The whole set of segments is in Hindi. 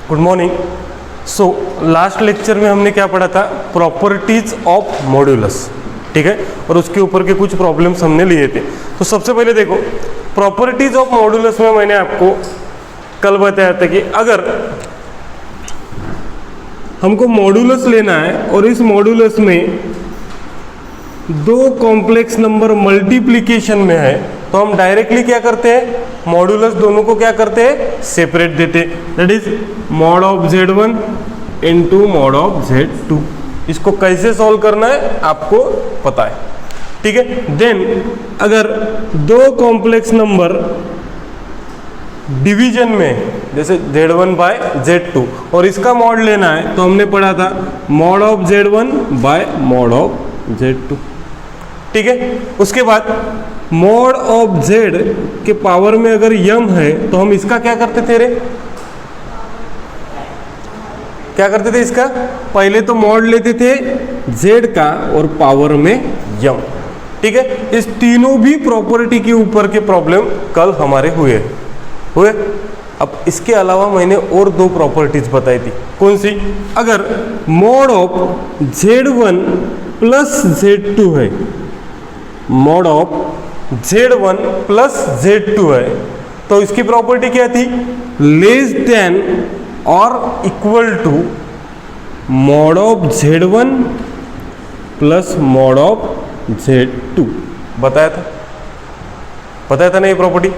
Good morning. So last lecture में हमने क्या पढ़ा था, प्रॉपर्टीज ऑफ मॉड्यूलस, ठीक है, और उसके ऊपर के कुछ प्रॉब्लम्स हमने लिए थे। तो सबसे पहले देखो, प्रॉपर्टीज ऑफ मॉड्यूलस में मैंने आपको कल बताया था कि अगर हमको मॉड्यूलस लेना है और इस मॉड्यूलस में दो कॉम्प्लेक्स नंबर मल्टीप्लिकेशन में है तो हम डायरेक्टली क्या करते हैं, मॉड्यूलस दोनों को क्या करते हैं, सेपरेट देते हैं। That is mod of Z1 into mod of Z2। इसको कैसे सॉल्व करना है आपको पता है, ठीक है। देन अगर दो कॉम्प्लेक्स नंबर डिवीजन में जैसे Z1 बाय Z2 और इसका मॉड लेना है तो हमने पढ़ा था mod of Z1 bye mod of Z2, ठीक है। उसके बाद मॉड ऑफ Z के पावर में अगर यम है तो हम इसका क्या करते थे रे, क्या करते थे इसका, पहले तो मॉड लेते थे Z का और पावर में यम, ठीक है। इस तीनों भी प्रॉपर्टी के ऊपर के प्रॉब्लम कल हमारे हुए। अब इसके अलावा मैंने और दो प्रॉपर्टीज बताई थी, कौन सी, अगर mod of Z1 plus Z2 है, mod of Z1 plus Z2 है तो इसकी प्रॉपर्टी क्या थी, लेस देन और equal to mod of Z1 plus mod of Z2। बताया था ना ये property,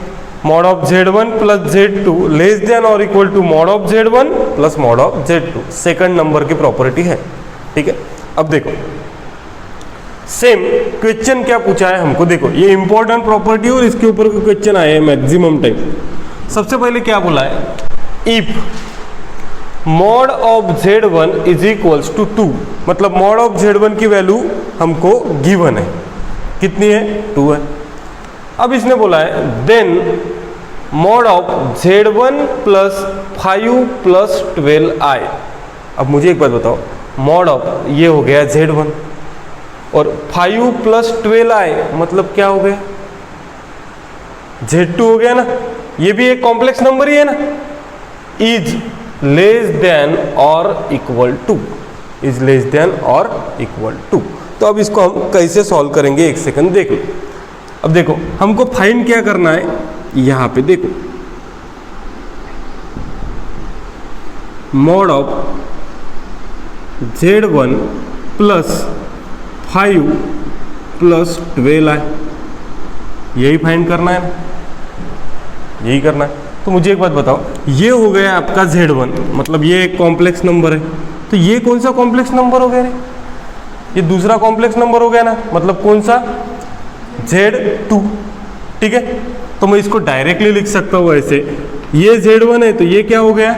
mod of Z1 plus Z2 less than और equal to mod of Z1 plus mod of Z2, second number की प्रॉपर्टी है, ठीक है। अब देखो सेम क्वेश्चन क्या पूछा है हमको, देखो ये इंपॉर्टेंट प्रॉपर्टी और इसके ऊपर क्वेश्चन आए हैं मैक्सिमम टाइम। सबसे पहले क्या बोला है, if mod of Z1 is equals to 2, मतलब मॉड ऑफ Z1 की वैल्यू हमको गिवन है, कितनी है, 2 है। अब इसने बोला है then mod of Z1 plus 5 plus 12i। अब मुझे एक बात बताओ, मॉड ऑफ ये हो गया Z1 और 5 प्लस 12i मतलब क्या हो गया, Z2 हो गया ना, ये भी एक कॉम्प्लेक्स नंबर ही है ना, इज लेस देन और equal to, is less than और इक्वल टू। तो अब इसको हम कैसे सॉल्व करेंगे, एक सेकंड देख लो। अब देखो हमको फाइंड क्या करना है, यहां पे देखो mod of Z1 plus 5 plus 12i, यही फाइंड करना है ना, यही करना है। तो मुझे एक बात बताओ, ये हो गया आपका Z1, मतलब ये एक कॉम्प्लेक्स नंबर है, तो ये कौन सा कॉम्प्लेक्स नंबर हो गया रे, ये दूसरा कॉम्प्लेक्स नंबर हो गया ना, मतलब कौन सा, Z2, ठीक है। तो मैं इसको डायरेक्टली लिख सकता हूँ ऐसे, ये Z1 है तो ये क्या हो गया,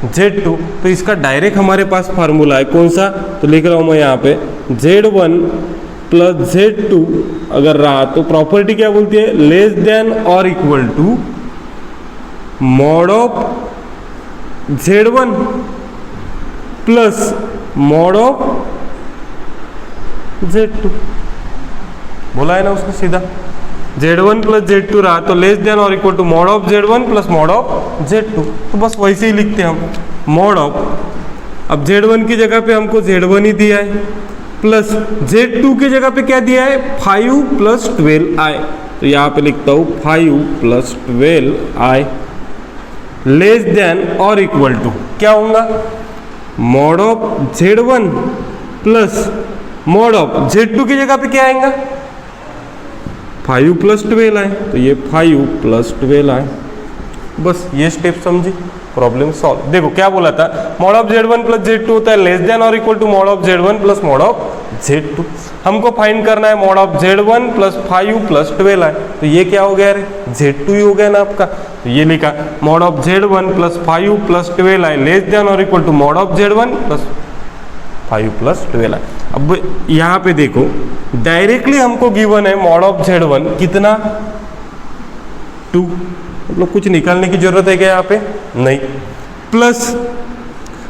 Z2। तो इसका डायरेक्ट हमारे पास फार्मूला है, कौन सा, तो लिख रहा हूं मैं यहाँ पे Z1 प्लस Z2 अगर रहा तो प्रॉपर्टी क्या बोलती है, लेस देन और equal to mod of Z1 plus mod of Z2। बोला है ना उसने सीधा, Z1 प्लस Z2 रहा तो लेस देन और equal to mod of Z1 plus mod of Z2। तो बस वैसे ही लिखते हैं हम, मॉड ऑफ, अब Z1 की जगह पे हमको Z1 ही दिया है, प्लस Z2 की जगह पे क्या दिया है, 5 प्लस 12i। तो यहाँ पे लिखता हूँ 5 प्लस 12i लेस देन और इक्वल टू क्या होगा, mod of Z1 plus mod of Z2 की जगह पे क्या आएगा, 5 प्लस 12i, तो ये 5 प्लस 12i। बस ये स्टेप समझी, प्रॉब्लम सॉल्व। देखो क्या बोला था, mod of Z1 plus Z2 होता है लेस देन और equal to mod of Z1 plus mod of Z2। हमको फाइंड करना है mod of Z1 plus 5 plus 12i, तो ये क्या हो गया रे, Z2 ही हो गया ना आपका। तो ये लिखा mod of Z1 plus 5 plus 12i less than और equal to mod of Z1 plus 5 plus 12i। अब यहाँ पे देखो डायरेक्टली हमको गिवन है मॉड ऑफ Z1 कितना, 2, मतलब कुछ निकालने की जरूरत है क्या यहाँ पे, नहीं, प्लस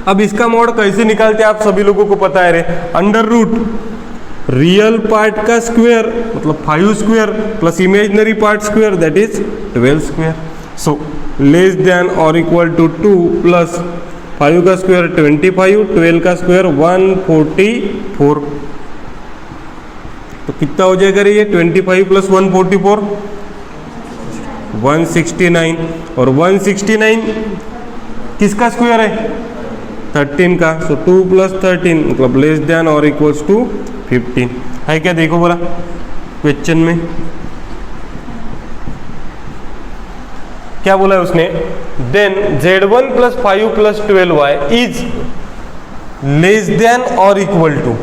अब इसका मॉड कैसे निकालते हैं आप सभी लोगों को पता है रे, अंडर रूट रियल पार्ट का स्क्वायर मतलब 5 square plus imaginary part square that is 12 square. So less than और इक्वल टू 2 प्लस 5 का स्क्वायर 25, 12 का स्क्वायर 144। तो कितना हो जाएगा ये 25 प्लस 144 169, और 169 किसका स्क्वायर है 13 का, सो 2 प्लस 13 मतलब लेस देन और इक्वल्स टू 15 है क्या? देखो बोला क्वेश्चन में क्या बोला है उसने, then Z1 plus 5 plus 12y is less than और इक्वल टू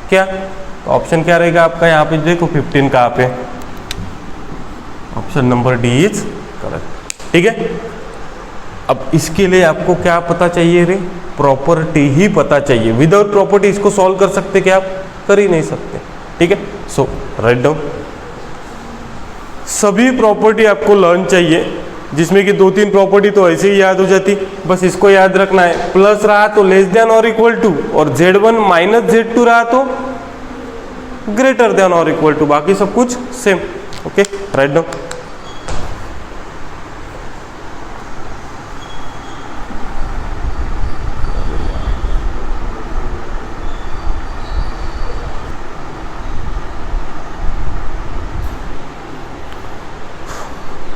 क्या? तो ऑप्शन क्या रहेगा आपका यहाँ पे? देखो 15 कहाँ पे, option number D is correct. ठीक है, अब इसके लिए आपको क्या पता चाहिए रे? प्रॉपर्टी ही पता चाहिए। विदाउट प्रॉपर्टी इसको सॉल्व कर सकते क्या आप? कर ही नहीं सकते। ठीक है, सो राइट डाउन। सभी प्रॉपर्टी आपको लर्न चाहिए, जिसमें कि 2-3 प्रॉपर्टी तो ऐसे ही याद हो जाती, बस इसको याद रखना है। प्लस रहा तो लेस देन और इक्वल टू, और Z1 माइनस Z2 रहा तो ग्रेटर देन और इक्वल टू, बाकी सब कुछ same. Okay, right down.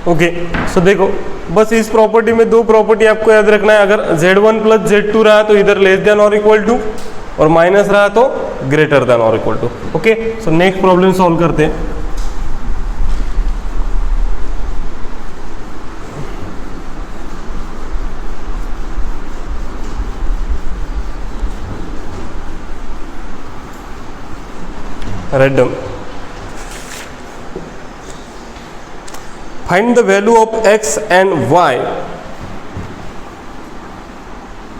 Okay, so देखो बस इस प्रॉपर्टी में 2 प्रॉपर्टी आपको याद रखना है। अगर Z1 प्लस Z2 रहा तो इधर लेस देन और इक्वल टू, और माइनस रहा तो ग्रेटर देन और equal to. Okay, so next problem solve करते हैं। Right down. Find the value of x and y.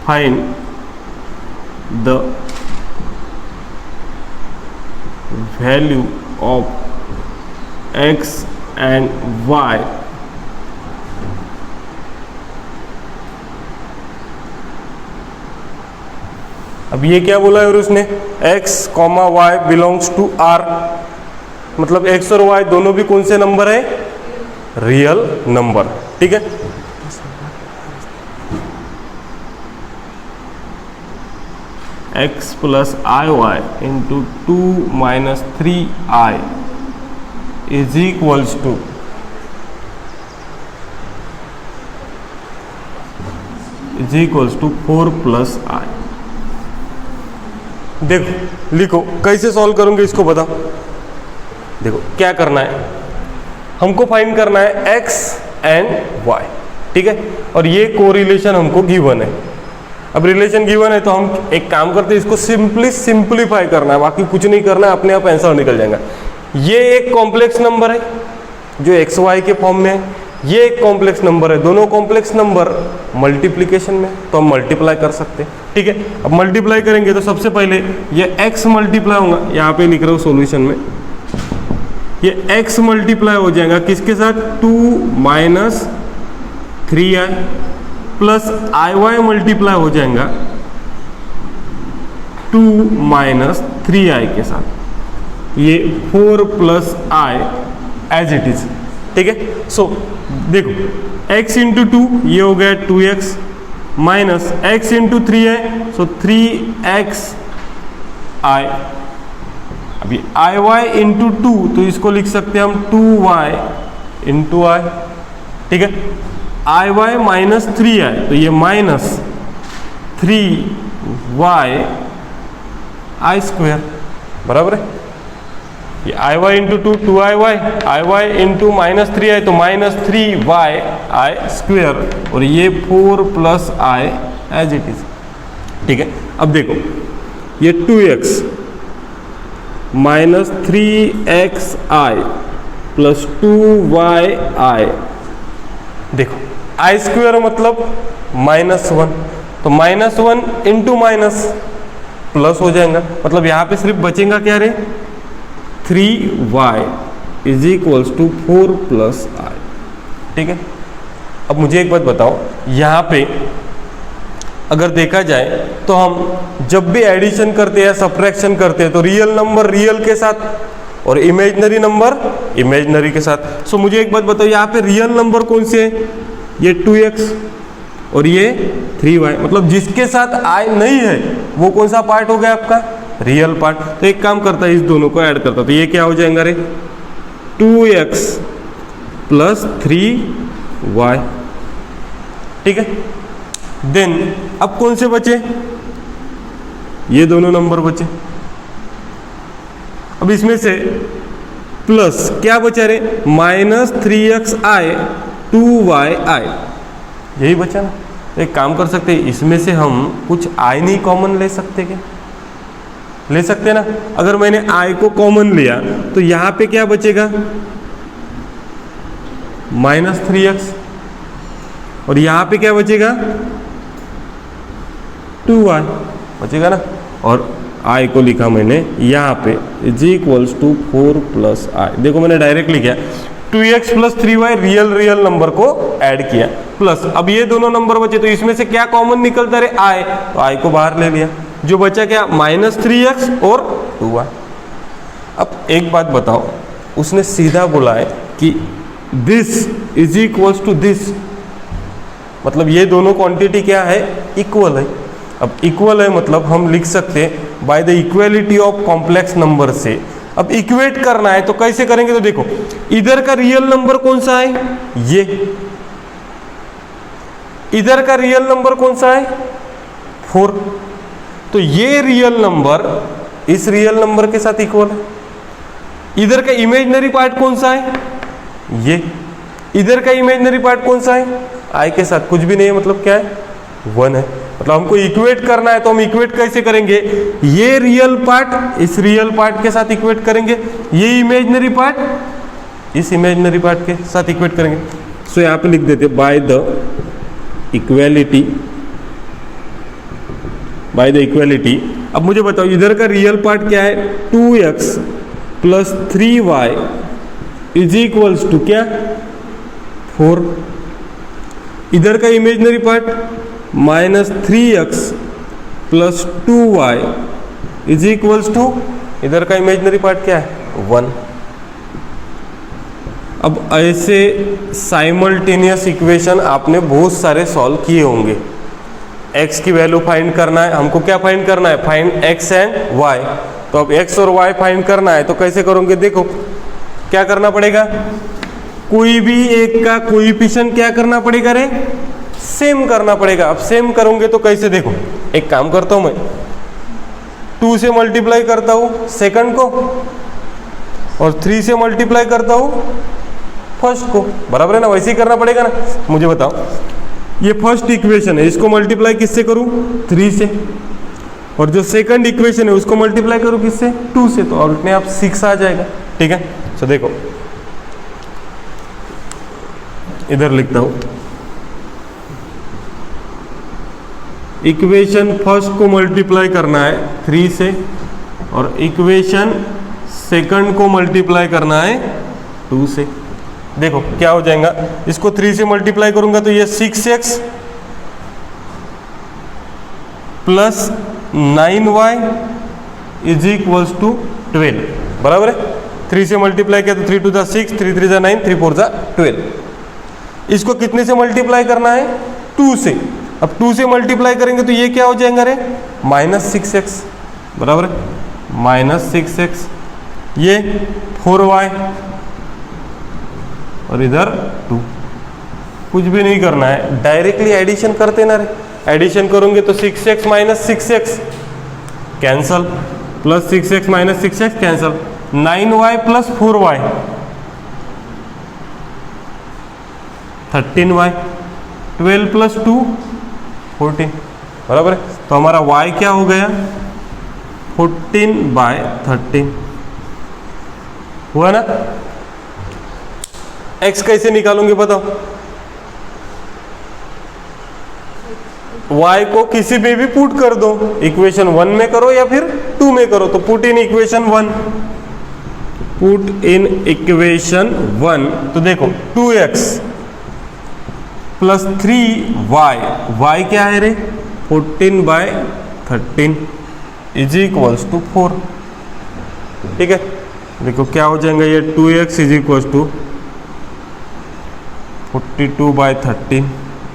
Find the value of x and y. अब ये क्या बोला है और उसने x, y belongs to r, मतलब x और y दोनों भी कौन से नंबर है? Real number. ठीक है, x plus I Y into 2 minus 3i is equals to is 4 plus i. देखो लिखो कैसे सॉल्व करूंगे इसको बताओ। देखो क्या करना है, हमको फाइंड करना है x एंड y। ठीक है, और ये कोरिलेशन हमको गिवन है। अब रिलेशन गिवन है तो हम एक काम करते हैं, इसको सिंप्लीफाई करना है, बाकी कुछ नहीं करना है, अपने आप आंसर निकल जाएगा। ये एक कॉम्प्लेक्स नंबर है जो एक्स वाई के फॉर्म में है, ये एक कॉम्प्लेक्स नंबर है। दोनों कॉम्प्लेक्स नंबर मल्टीप्लीकेशन में, तो हम मल्टीप्लाई कर सकते हैं। ठीक है, अब मल्टीप्लाई करेंगे तो सबसे पहले ये x मल्टीप्लाई होगा, यहाँ पे लिख रहा हूँ सॉल्यूशन में, ये x मल्टीप्लाई हो जाएगा किसके साथ? 2 माइनस 3i प्लस आई वाई मल्टीप्लाई हो जाएगा 2 माइनस 3i के साथ, ये 4 plus i as it is. ठीक है, सो देखो x इंटू 2 ये हो गया 2x minus x into 3i, so 3x i। अभी आई वाई इंटू 2 तो इसको लिख सकते हैं हम 2y इंटू आई। ठीक है, आई वाई माइनस 3i तो ये माइनस 3y आई स्क्वायर बराबर है। ये I Y into 2 2i I Y into minus 3i तो माइनस 3y आई स्क्वायर, और ये 4 plus i as it is. ठीक है, अब देखो ये 2x minus 3xi plus 2yi, देखो आई स्क्वायर मतलब -1, तो -1 इंटू माइनस प्लस हो जाएगा, मतलब यहाँ पे सिर्फ बचेगा क्या रे? 3y is equals to 4 plus i। ठीक है, अब मुझे एक बात बताओ, यहाँ पे अगर देखा जाए तो हम जब भी एडिशन करते हैं, सब्ट्रैक्शन करते हैं, तो रियल नंबर रियल के साथ और इमेजिनरी नंबर इमेजिनरी के साथ। सो मुझे एक बात बताओ, यहाँ पे रियल नंबर कौन से है? ये 2x और ये 3y, मतलब जिसके साथ i नहीं है वो कौन सा पार्ट हो गया आपका, रियल पार्ट। तो एक काम करता है, इस दोनों को ऐड करता, तो ये क्या हो जाएगा रे, 2x प्लस 3y, ठीक है। देन अब कौन से बचे, ये दोनों नंबर बचे। अब इसमें से प्लस क्या बचा रे, -3xi 2yi, यही बचा ना। तो एक काम कर सकते हैं, इसमें से हम कुछ i नहीं कॉमन ले सकते क्या, ले सकते ना। अगर मैंने i को कॉमन लिया तो यहां पे क्या बचेगा, -3x, और यहां पे क्या बचेगा, 2y बचेगा ना। और i को लिखा मैंने यहाँ पे = 4 + i। देखो मैंने डायरेक्ट लिखा 2x + 3y, रियल नंबर को ऐड किया, प्लस अब ये दोनों नंबर बचे, तो इसमें से क्या कॉमन निकलता रहे, i, तो i को बाहर ले लिया, जो बचा क्या, -3x और 2y। अब एक बात बताओ, उसने सीधा बोला है कि दिस = दिस, मतलब ये दोनों क्वांटिटी क्या है, इक्वल है। अब इक्वल है मतलब हम लिख सकते हैं by the equality of complex number से। अब इक्वेट करना है तो कैसे करेंगे, तो देखो इधर का रियल नंबर कौन सा है, ये, इधर का रियल नंबर कौन सा है, 4, तो ये रियल नंबर इस रियल नंबर के साथ इक्वल है। इधर का इमेजिनरी पार्ट कौन सा है, ये, इधर का इमेजिनरी पार्ट कौन सा है, i के साथ कुछ भी नहीं है, मतलब क्या है, 1 है। मतलब हमको इक्वेट करना है तो हम इक्वेट कैसे करेंगे, ये रियल पार्ट इस रियल पार्ट के साथ इक्वेट करेंगे, ये इमेजिनरी पार्ट इस इमेजिनरी पार्ट के साथ इक्वेट करेंगे। सो यहाँ पे लिख देते बाय द इक्वेलिटी। अब मुझे बताओ इधर का रियल पार्ट क्या है, 2x + 3y = क्या, 4। इधर का इमेजिनरी पार्ट -3x + 2y = इधर का इमेजिनरी पार्ट क्या है, 1। अब ऐसे साइमल्टेनियस इक्वेशन आपने बहुत सारे सॉल्व किए होंगे। x की वैल्यू फाइंड करना है हमको, क्या फाइंड करना है, फाइंड x एंड y। तो अब x और y फाइंड करना है तो कैसे करोगे, देखो क्या करना पड़ेगा, कोई भी एक का कोएफिशिएंट क्या करना पड़ेगा रे, सेम करना पड़ेगा। अब सेम करोगे तो कैसे, देखो एक काम करता हूं मैं, 2 से मल्टीप्लाई करता हूं सेकंड को और 3 से मल्टीप्लाई करता हूं फर्स्ट को, बराबर है ना, वैसे ही करना पड़ेगा ना। मुझे बताओ ये फर्स्ट इक्वेशन है, इसको मल्टीप्लाई किससे करूं, 3 से, और जो सेकंड इक्वेशन है उसको मल्टीप्लाई करूं किससे, 2 से, तो अपने आप 6 आ जाएगा, ठीक है। तो देखो इधर लिखता हूं, इक्वेशन फर्स्ट को मल्टीप्लाई करना है 3 से और इक्वेशन सेकंड को मल्टीप्लाई करना है 2 से। देखो क्या हो जाएगा, इसको 3 से मल्टीप्लाई करूंगा तो ये 6x + 9y = 12, बराबर है। 3 से मल्टीप्लाई किया तो 3 × 2 = 6, 3 × 3 = 9, 3 × 4 = 12। इसको कितने से मल्टीप्लाई करना है, 2 से। अब 2 से मल्टीप्लाई करेंगे तो ये क्या हो जाएगा रे, -6x, बराबर है, -6x, ये 4y और इधर 2। कुछ भी नहीं करना है, डायरेक्टली एडिशन करते ना रे। एडिशन करोगे तो 6x - 6x cancel, plus 6x - 6x cancel, 9y + 4y 13y, 12 + 2 14, बराबर है। तो हमारा y क्या हो गया, 14/13 हुआ ना। x कैसे निकालोगे बताओ, y को किसी में भी पुट कर दो, इक्वेशन 1 में करो या फिर 2 में करो। तो put in equation 1, put in equation 1, तो देखो 2x + 3y, y क्या है रे, 14/13 = 4, ठीक है। देखो क्या हो जाएगा, ये 2x = 42/13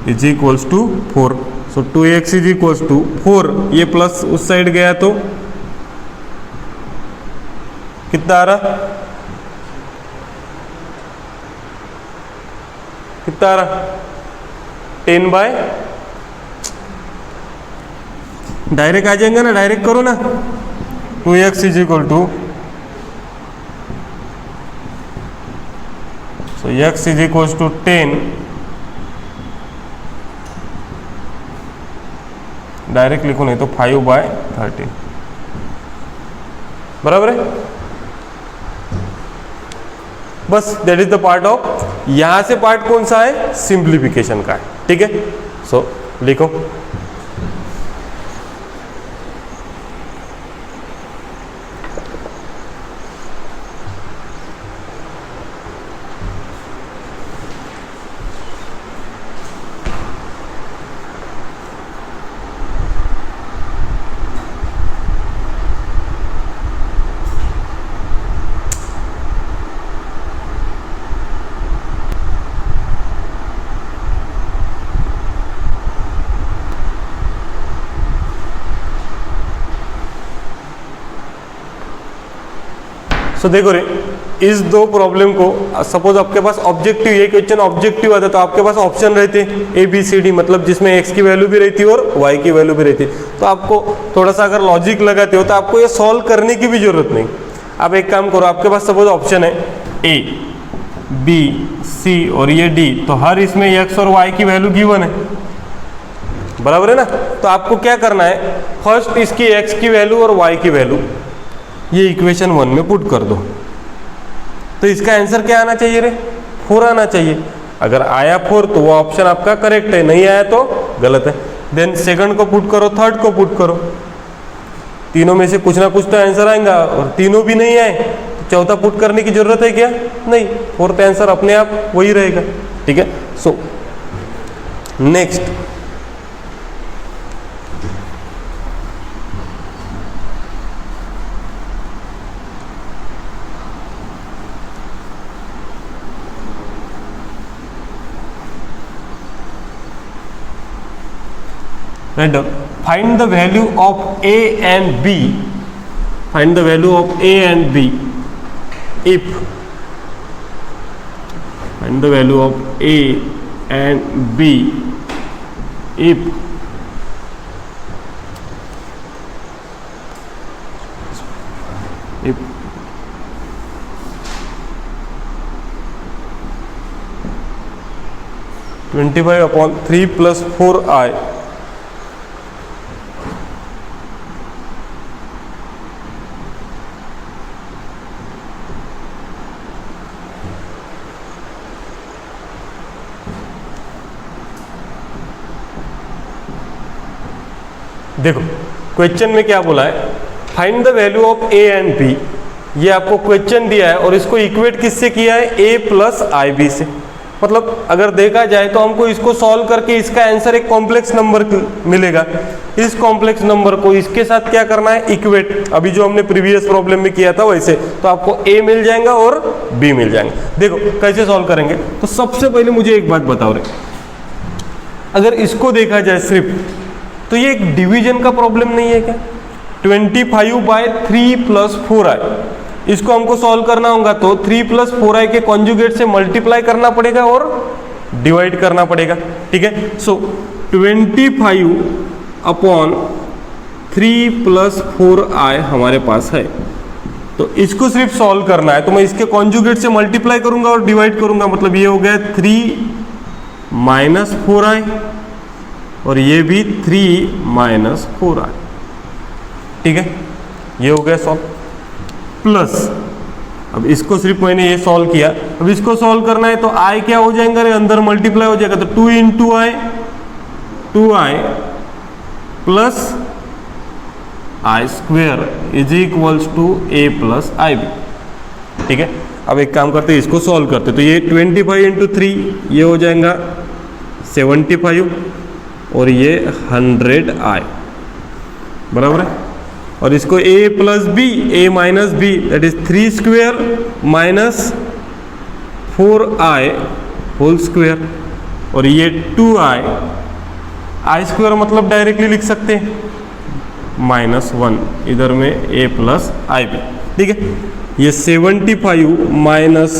is equals to 4। So 2x is equals to 4। ये प्लस उस साइड गया तो कितना आ रहा, कितना आ रहा, 10 डायरेक्ट आ जाएंगे ना, डायरेक्ट करो ना। 2x is equal to, so x is equal to 10, direct लिखो नहीं तो 5/13 बराबर है। बस that is the part of, यहां से पार्ट कौन सा है, सिंप्लीफिकेशन का है, ठीक है। सो लिखो सो देखो रे, इस दो प्रॉब्लम को सपोज आपके पास ऑब्जेक्टिव, ये क्वेश्चन ऑब्जेक्टिव आता तो आपके पास ऑप्शन रहते ए बी सी डी, मतलब जिसमें एक्स की वैल्यू भी रहती है और वाई की वैल्यू भी रहती है। तो आपको थोड़ा सा अगर लॉजिक लगाते हो तो आपको ये सॉल्व करने की भी जरूरत नहीं। आप एक काम करो, आपके पास सपोज ऑप्शन है ए बी सी और ये डी, तो हर इसमें एक्स और वाई की वैल्यू गिवन है, बराबर है ना। तो आपको क्या करना है, फर्स्ट इसकी एक्स की वैल्यू और वाई की वैल्यू ये इक्वेशन 1 में पुट कर दो। तो इसका आंसर क्या आना चाहिए रे, 4 आना चाहिए। अगर आया 4 तो वो ऑप्शन आपका करेक्ट है, नहीं आया तो गलत है। देन सेकंड को पुट करो, थर्ड को पुट करो, तीनों में से कुछ ना कुछ तो आंसर आएगा, और तीनों भी नहीं आए तो चौथा पुट करने की जरूरत है क्या, नहीं, फोर्थ आंसर अपने आप वही रहेगा, ठीक है। So next, write down, find the value of a and b, find the value of a and b if, find the value of a and b if if 25/3 plus 4i देखो क्वेश्चन में क्या बोला है, find the value of A and B. ये आपको क्वेश्चन दिया है और इसको इक्वेट किससे किया है, ए प्लस आई बी से। मतलब अगर देखा जाए तो हमको इसको सॉल्व करके इसका आंसर एक कॉम्प्लेक्स नंबर मिलेगा। इस कॉम्प्लेक्स नंबर को इसके साथ क्या करना है, इक्वेट, अभी जो हमने प्रीवियस प्रॉब्लम में किया था वैसे। तो आपको ए मिल जाएगा और बी मिल जाएगा। देखो कैसे सॉल्व करेंगे, तो सबसे पहले मुझे एक बात बताओ रे, अगर इसको देखा जाए सिर्फ, तो ये एक डिवीजन का प्रॉब्लम नहीं है क्या, 25/3 प्लस 4i, इसको हमको सॉल्व करना होगा तो 3 प्लस 4i के कॉन्जुगेट से मल्टीप्लाई करना पड़ेगा और डिवाइड करना पड़ेगा, ठीक है। सो 25/3 प्लस 4i हमारे पास है, तो इसको सिर्फ सॉल्व करना है। तो मैं इसके कॉन्जुगेट से मल्टीप्लाई करूंगा और डिवाइड करूंगा, मतलब ये हो गया 3 माइनस 4i और ये भी 3 माइनस 4i, ठीक है। ये हो गया सॉल्व। प्लस अब इसको सिर्फ मैंने ये सॉल्व किया, अब इसको सॉल्व करना है तो i क्या हो जाएगा रे, अंदर मल्टीप्लाई हो जाएगा, तो 2 into I 2i plus I square is equals to a plus I B, ठीक है। अब एक काम करते हैं, इसको सॉल्व करते, तो ये 25 इंटू 3 ये हो जाएगा 75 और ये 100i, बराबर है। और इसको a plus B, a minus B, that is 3 square minus 4i whole square, और ये 2i, आई स्क्वायर मतलब डायरेक्टली लिख सकते हैं -1, इधर में a प्लस आई बी, ठीक है। ये 75 माइनस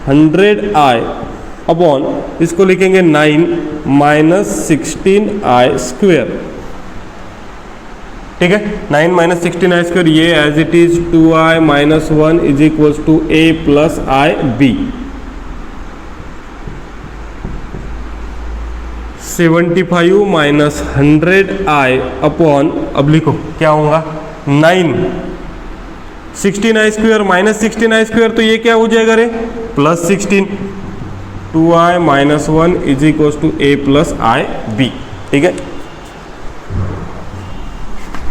100i अपॉन इसको लिखेंगे 9 माइनस 16i स्क्वायर, ठीक है। 9 माइनस 16i स्क्वायर, ये as it is 2i minus 1 is equals to a plus I B. 75 minus 100i upon, अब लिखो क्या होगा 9, 16i square minus 16i square, तो ये क्या हो जाएगा रे plus 16, 2i minus 1 is equal to a plus I B, ठीक है।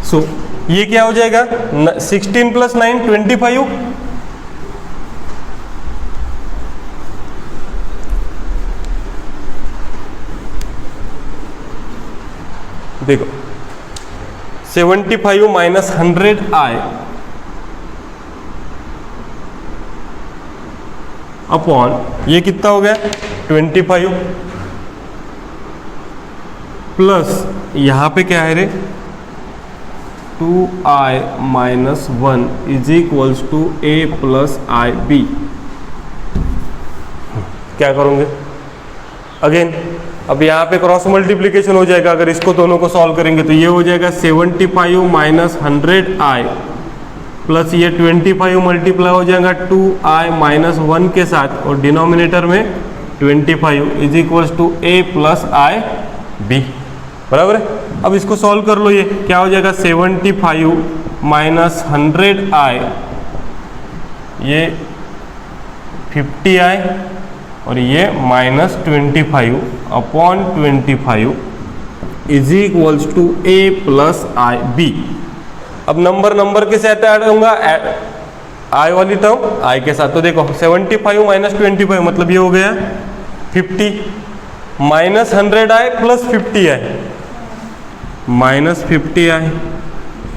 सो ये क्या हो जाएगा 16 प्लस 9 25, देखो 75 माइनस 100i अपॉन ये कितना हो गया 25 प्लस यहाँ पे क्या है रे 2i minus 1 is equals to a plus I B. क्या करोगे अगेन, अब यहाँ पे क्रॉस मल्टीप्लीकेशन हो जाएगा, अगर इसको दोनों को सॉल्व करेंगे तो ये हो जाएगा 75 माइनस 100i प्लस ये 25 मल्टीप्लाई हो जाएगा 2i माइनस 1 के साथ, और डिनोमिनेटर में 25 is equals to a plus I B, बराबर है। अब इसको सॉल्व कर लो, ये क्या हो जाएगा 75 माइनस 100i, ये 50i, और ये minus 25 upon 25 is equals to a plus I B. अब नंबर के साथ ऐड होगा, आई वाली टर्म आई के साथ, तो देखो 75 माइनस 25 मतलब ये हो गया 50, minus 100i plus 50i, minus 50i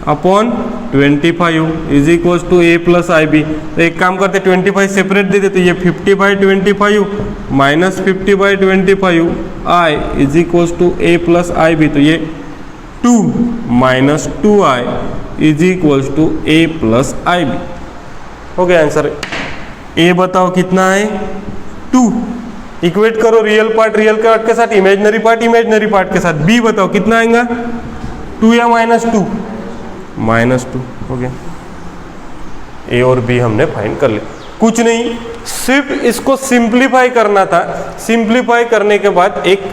upon 25 is equals to a plus I B. तो एक काम करते 25 सेपरेट दे देते, ये 50/25 minus 50/25 i is equals to a plus I B, तो ये 2 minus 2i is equals to a plus I B. हो गया आंसर। a बताओ कितना है 2, इक्वेट करो रियल पार्ट के साथ, इमेजिनरी पार्ट के साथ। b बताओ कितना आएगा 2 या -2, -2 हो गया। a और b हमने फाइंड कर लिया, कुछ नहीं, सिर्फ इसको सिंप्लीफाई करना था। सिंप्लीफाई करने के बाद एक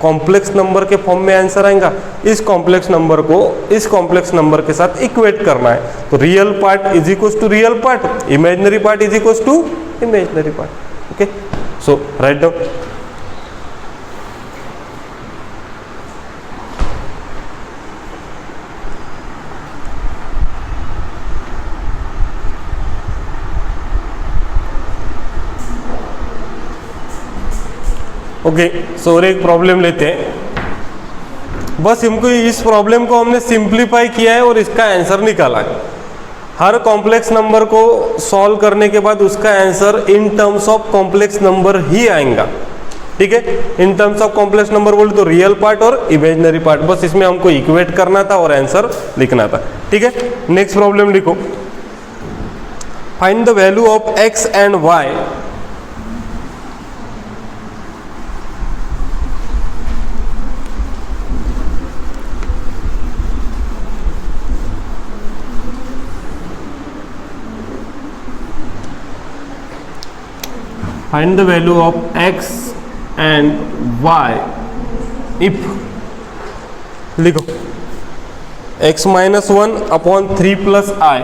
कॉम्प्लेक्स नंबर के फॉर्म में आंसर आएगा, इस कॉम्प्लेक्स नंबर को इस कॉम्प्लेक्स नंबर के साथ इक्वेट करना है। तो real part is equals to real part, imaginary part is equals to imaginary part. Okay, so right down. Okay, so और एक प्रॉब्लम लेते हैं। बस हमको इस प्रॉब्लम को हमने सिंप्लीफाई किया है और इसका आंसर निकाला है। हर कॉम्प्लेक्स नंबर को सॉल्व करने के बाद उसका answer in terms of complex number ही आएगा, ठीक है। In terms of complex number बोले तो रियल पार्ट और इमेजिनरी पार्ट, बस इसमें हमको इक्वेट करना था और आंसर लिखना था, ठीक है। नेक्स्ट प्रॉब्लम लिखो, find the value of x and y find the value of x and y if, लिखो x minus 1 upon 3 plus i,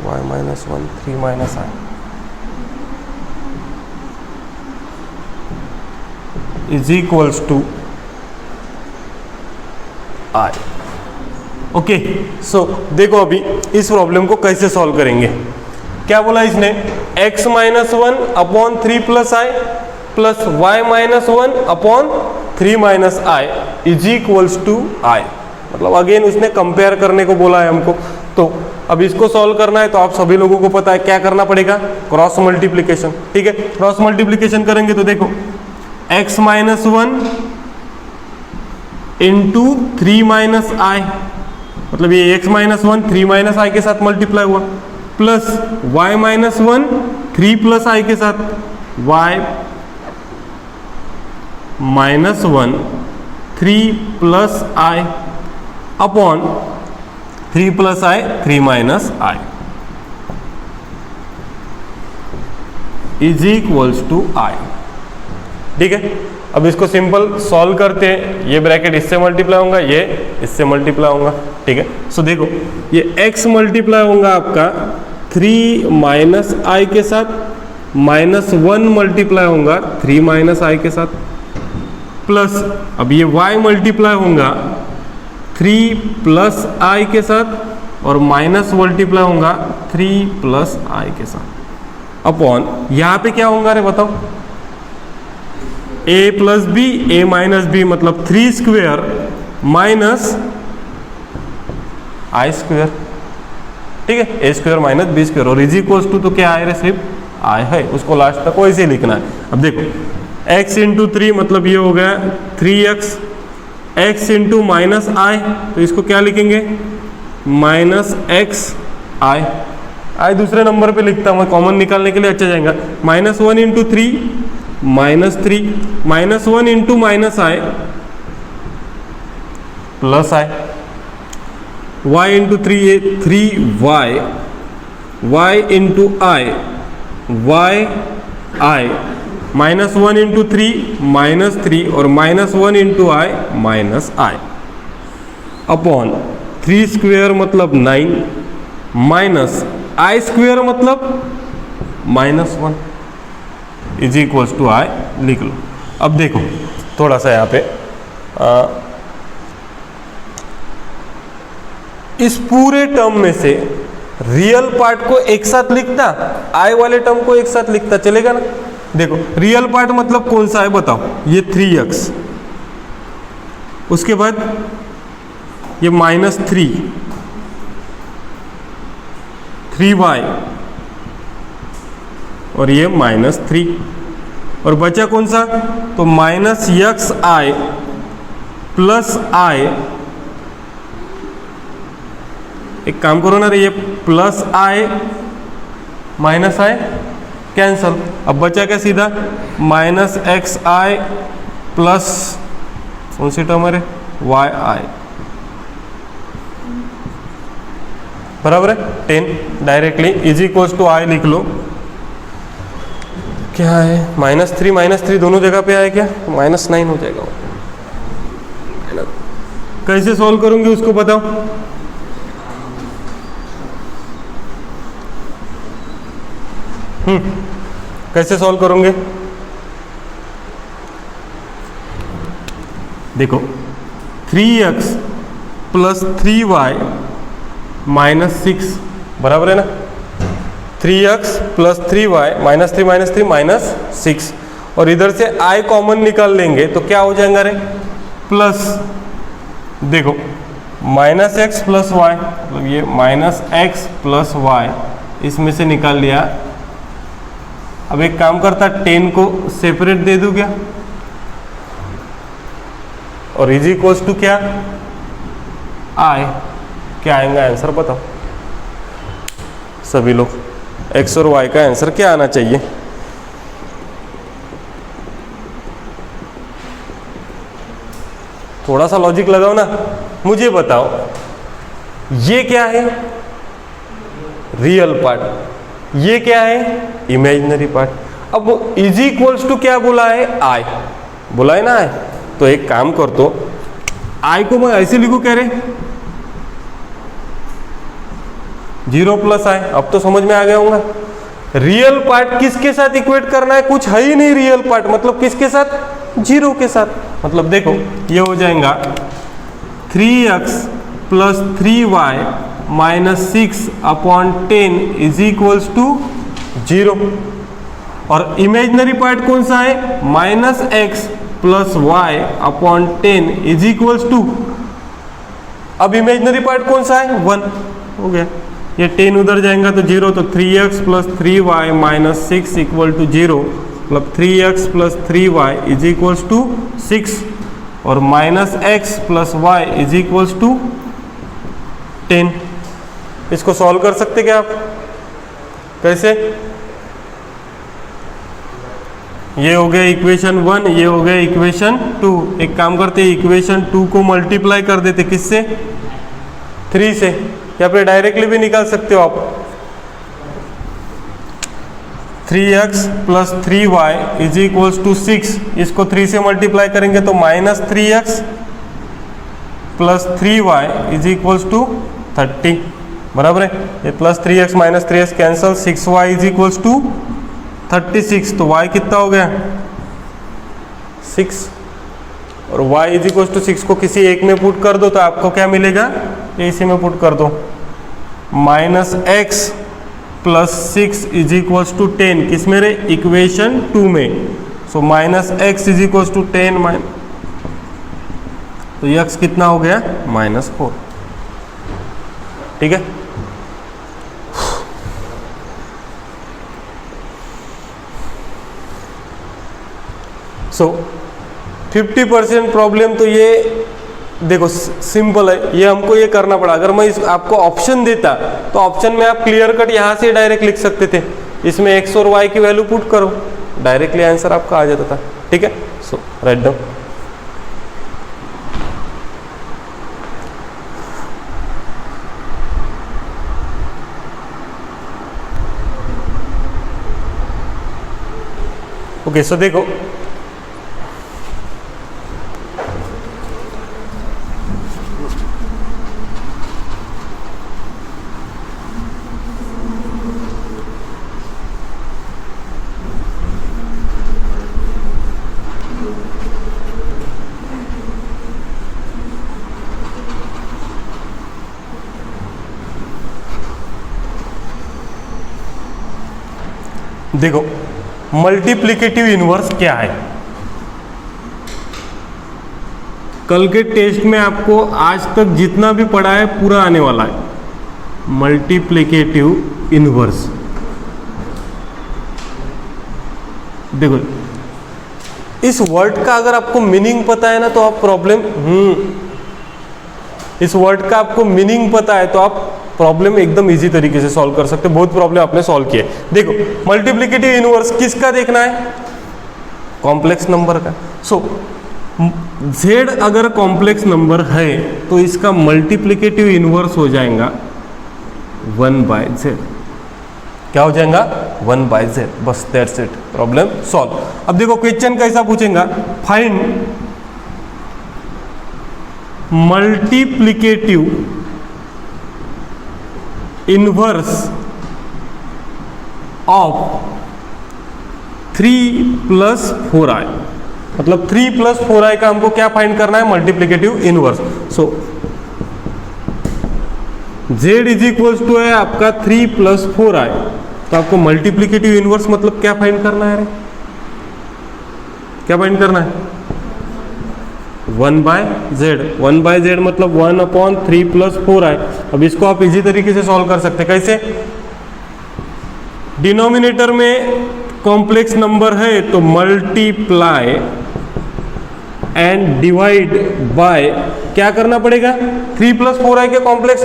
y minus 1 3 minus i is equals to i. Okay, so देखो अभी इस प्रॉब्लम को कैसे सॉल्व करेंगे। क्या बोला इसने, x minus 1 upon 3 plus i plus y minus 1 upon 3 minus i is equals to i. मतलब अगेन उसने कंपेयर करने को बोला है हमको। तो अब इसको सॉल्व करना है तो आप सभी लोगों को पता है क्या करना पड़ेगा, क्रॉस मल्टीप्लीकेशन। ठीक है, क्रॉस मल्टीप्लीकेशन करेंगे तो देखो x माइनस 1 इंटू 3 माइनस आई, मतलब ये x माइनस 1 3 माइनस आई के साथ मल्टीप्लाई हुआ, plus y minus 1 3 plus i के साथ y minus 1 3 plus i upon 3 plus i 3 minus i is equals to i. ठीक है, अब इसको सिंपल सॉल्व करते हैं। ये ब्रैकेट इससे मल्टीप्लाई होगा, ये इससे मल्टीप्लाई होगा। ठीक है, सो देखो ये x मल्टीप्लाई होगा आपका 3 माइनस आई के साथ, माइनस 1 मल्टीप्लाई होगा 3 माइनस आई के साथ, प्लस अब ये y मल्टीप्लाई होगा 3 प्लस आई के साथ और माइनस मल्टीप्लाई होगा 3 प्लस आई के साथ अपॉन यहाँ पे क्या होगा, अरे बताओ, a plus B A minus B, मतलब 3 स्क्वेयर माइनस आई स्क्वेयर। ठीक है, A square minus B square और इज इक्वल्स टू तो क्या आए रे, सिर्फ आई है, उसको लास्ट तक वैसे ही लिखना है। अब देखो x इंटू 3 मतलब ये हो गया 3x, x इंटू माइनस आई तो इसको क्या लिखेंगे, माइनस एक्स आई। आई दूसरे नंबर पे लिखता हूँ, कॉमन निकालने के लिए अच्छा जाएगा। Minus 1 into 3 minus 3, minus 1 into minus i plus i, y into 3 ये 3y, y into i y i, minus 1 into 3 minus 3 और minus 1 into i minus i upon 3 square मतलब 9 माइनस आई स्क्वेयर मतलब minus 1 is equals to i लिख लो। अब देखो थोड़ा सा यहाँ पे इस पूरे टर्म में से रियल पार्ट को एक साथ लिखता, आई वाले टर्म को एक साथ लिखता, चलेगा ना। देखो रियल पार्ट मतलब कौन सा है बताओ, ये 3x, उसके बाद ये माइनस 3y और ये माइनस 3 और बचा कौन सा, तो माइनस एक्स आई प्लस आई। एक काम करो ना रे, ये plus I minus I cancel, अब बचा क्या सीधा माइनस एक्स आई प्लस कौन सी टर्म है वाई आई, बराबर है 10। Directly is equals to i लिख लो। क्या है माइनस 3 दोनों जगह पे आए क्या, माइनस 9 हो जाएगा। कैसे सॉल्व करूंगी उसको बताओ। कैसे सॉल्व करोगे, देखो 3x प्लस 3y माइनस 6 बराबर है ना, 3x plus 3y minus 3 minus 6 और इधर से i कॉमन निकाल लेंगे तो क्या हो जाएगा रे, प्लस देखो माइनस एक्स प्लस वाई, मतलब ये माइनस एक्स प्लस वाई इसमें से निकाल लिया। अब एक काम करता 10 को सेपरेट दे दूं क्या, और इज इक्वल्स टू क्या आई, क्या आएगा आंसर बताओ सभी लोग। एक्स और वाई का आंसर क्या आना चाहिए, थोड़ा सा लॉजिक लगाओ ना, मुझे बताओ। ये क्या है रियल पार्ट, ये क्या है इमेजिनरी पार्ट। अब इज इक्वल्स टू क्या बोला है आई, बोला है ना आई, तो एक काम कर दो आई को मैं ऐसे लिखूं कह रहे 0 प्लस आई। अब तो समझ में आ गया होगा रियल पार्ट किसके साथ इक्वेट करना है, कुछ है ही नहीं रियल पार्ट, मतलब किसके साथ, 0 के साथ। मतलब देखो ये हो जाएगा 3x plus 3y minus 6 upon 10 is equals to 0। और इमेजिनरी पार्ट कौन सा है, minus X plus Y upon 10 is equals to अब इमेजिनरी पार्ट कौन सा है 1 हो गया, ये 10 उधर जाएगा तो 0, तो 3x plus 3y minus 6 equal to 0, मतलब 3x plus 3y is equals to 6 और minus x plus y is equals to 10। इसको सॉल्व कर सकते क्या आप? कैसे? ये हो गया इक्वेशन 1, ये हो गया इक्वेशन 2। एक काम करते हैं, इक्वेशन 2 को मल्टीप्लाई कर देते किससे? 3 से, या फिर डायरेक्टली भी निकाल सकते हो आप। 3x plus 3y is equals to 6, इसको 3 से मल्टीप्लाई करेंगे तो minus 3x plus 3y is equals to 30, बराबर है। ये plus 3x minus 3x cancel, 6y is equals to 36, तो y कितना हो गया 6 और y इज इक्वल्स टू 6 को किसी एक में पुट कर दो तो आपको क्या मिलेगा, इसी में पुट कर दो, minus x plus 6 is equals to 10, किस में रे? इक्वेशन 2 में। So minus x is equals to 10 तो x कितना हो गया -4, ठीक है। सो 50% प्रॉब्लम तो ये देखो सिंपल है, ये हमको ये करना पड़ा। अगर मैं इस आपको ऑप्शन देता तो ऑप्शन में आप क्लियर कट यहाँ से डायरेक्ट लिख सकते थे, इसमें x और y की वैल्यू पुट करो, डायरेक्टली आंसर आपका आ जाता था, ठीक है। सो राइट डाउन। ओके, सो देखो देखो मल्टीप्लिकेटिव इनवर्स क्या है। कल के टेस्ट में आपको आज तक जितना भी पढ़ा है पूरा आने वाला है। मल्टीप्लिकेटिव इनवर्स देखो, इस वर्ड का अगर आपको मीनिंग पता है ना तो आप प्रॉब्लम इस वर्ड का आपको मीनिंग पता है तो आप प्रॉब्लम एकदम इजी तरीके से सॉल्व कर सकते हैं। बहुत प्रॉब्लम आपने सॉल्व किए। देखो मल्टीप्लिकेटिव इनवर्स किसका देखना है? कॉम्प्लेक्स नंबर का। सो z अगर कॉम्प्लेक्स नंबर है तो इसका मल्टीप्लिकेटिव इनवर्स हो जाएगा 1/z। क्या हो जाएगा? 1/z। बस दैट्स इट, प्रॉब्लम सॉल्व। अब देखो क्वेश्चन कैसा पूछेगा, find multiplicative inverse of 3 + 4i। मतलब 3 + 4i का हमको क्या फाइंड करना है? Multiplicative inverse. So z is equals to है आपका 3 + 4i, तो आपको मल्टीप्लिकेटिव इनवर्स मतलब क्या फाइंड करना है? क्या फाइंड करना है? 1/z। 1/z मतलब 1/3 + 4i। अब इसको आप इजी तरीके से सॉल्व कर सकते हैं। कैसे? डिनोमिनेटर में कॉम्प्लेक्स नंबर है तो मल्टीप्लाई एंड डिवाइड बाय क्या करना पड़ेगा? 3 + 4i के कॉम्प्लेक्स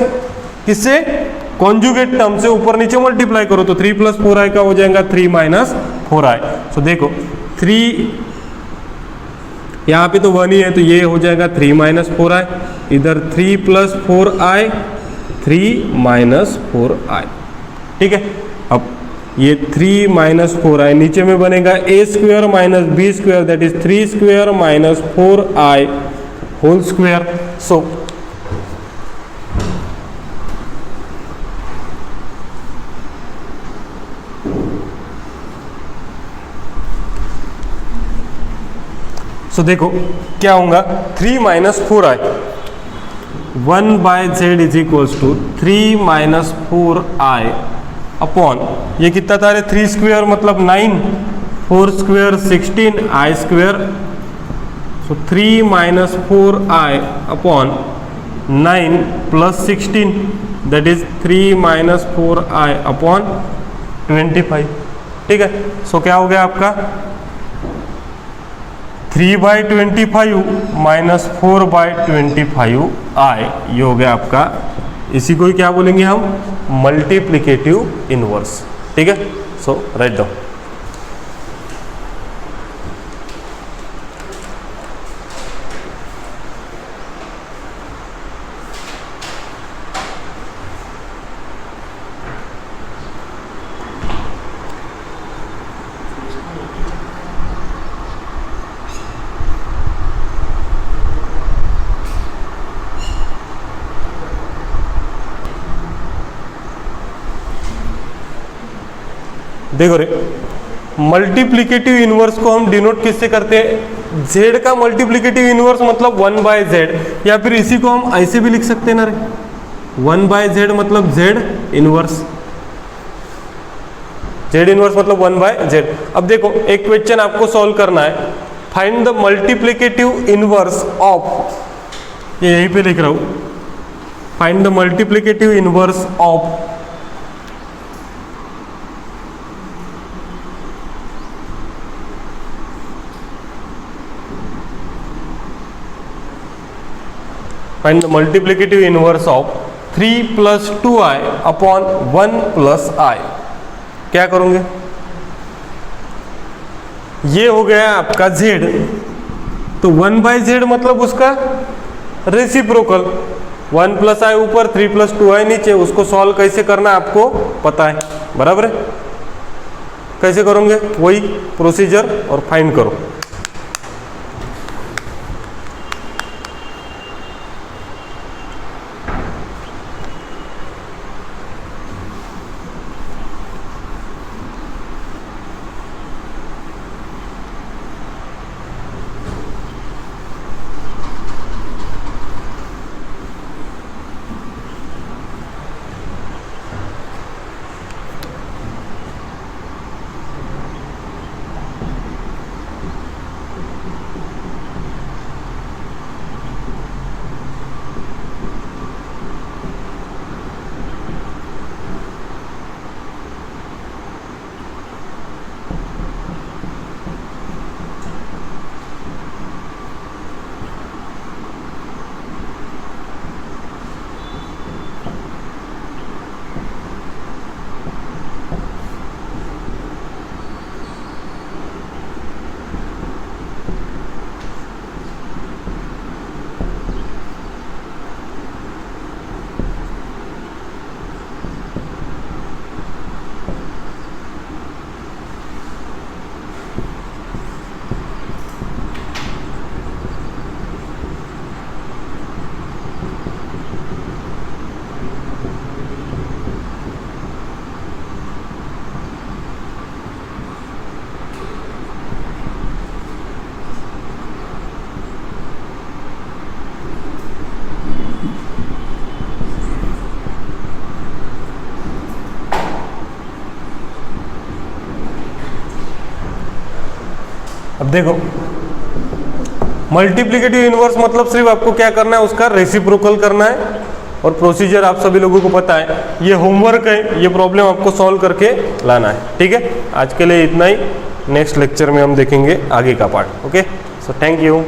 किससे? कॉन्जुगेट टर्म से ऊपर नीचे मल्टीप्लाई करो तो 3 + 4i का हो जाएगा 3 - 4i। सो देखो 3 यहाँ पे तो 1 ही है तो ये हो जाएगा 3 - 4i। इधर 3 + 4i 3 - 4i, ठीक है। अब ये 3 - 4i नीचे में बनेगा a² - b² that is 3² - 4i whole square. So देखो क्या होगा? 3 - 4i 1/z is equals to 3 - 4i upon ये कितना था? 3² मतलब 9, 4² 16, i²। So 3 - 4i upon 9 plus 16 that is 3 minus 4i upon 25। ठीक है, सो क्या हो गया आपका 3/25 माइनस 4/25i, ये हो गया आपका, इसी को ही क्या बोलेंगे हम, मल्टीप्लिकेटिव इनवर्स। ठीक है, सो राइट डाउन। देखो रे, मल्टीप्लिकेटिव इनवर्स को हम डिनोट किससे करते हैं, z का मल्टीप्लिकेटिव इनवर्स मतलब 1/z, या फिर इसी को हम ऐसे भी लिख सकते हैं ना रे, 1/z मतलब z इनवर्स, z इनवर्स मतलब 1/z। अब देखो एक क्वेश्चन आपको सॉल्व करना है, find the multiplicative inverse of, ये यहीं पे लिख रहा हूं, find the multiplicative inverse of find the multiplicative inverse of 3 plus 2i upon 1 plus i। क्या करोगे, ये हो गया आपका z, तो 1/z मतलब उसका रेसिप्रोकल, 1 प्लस आई ऊपर 3 प्लस 2i नीचे, उसको सॉल्व कैसे करना है आपको पता है, बराबर है। कैसे करोगे, वही प्रोसीजर और फाइंड करो। अब देखो मल्टीप्लिकेटिव इनवर्स मतलब सिर्फ आपको क्या करना है, उसका रेसिप्रोकल करना है, और प्रोसीजर आप सभी लोगों को पता है, ये होमवर्क है, ये प्रॉब्लम आपको सॉल्व करके लाना है। ठीक है, आज के लिए इतना ही, नेक्स्ट लेक्चर में हम देखेंगे आगे का part. Okay, so thank you.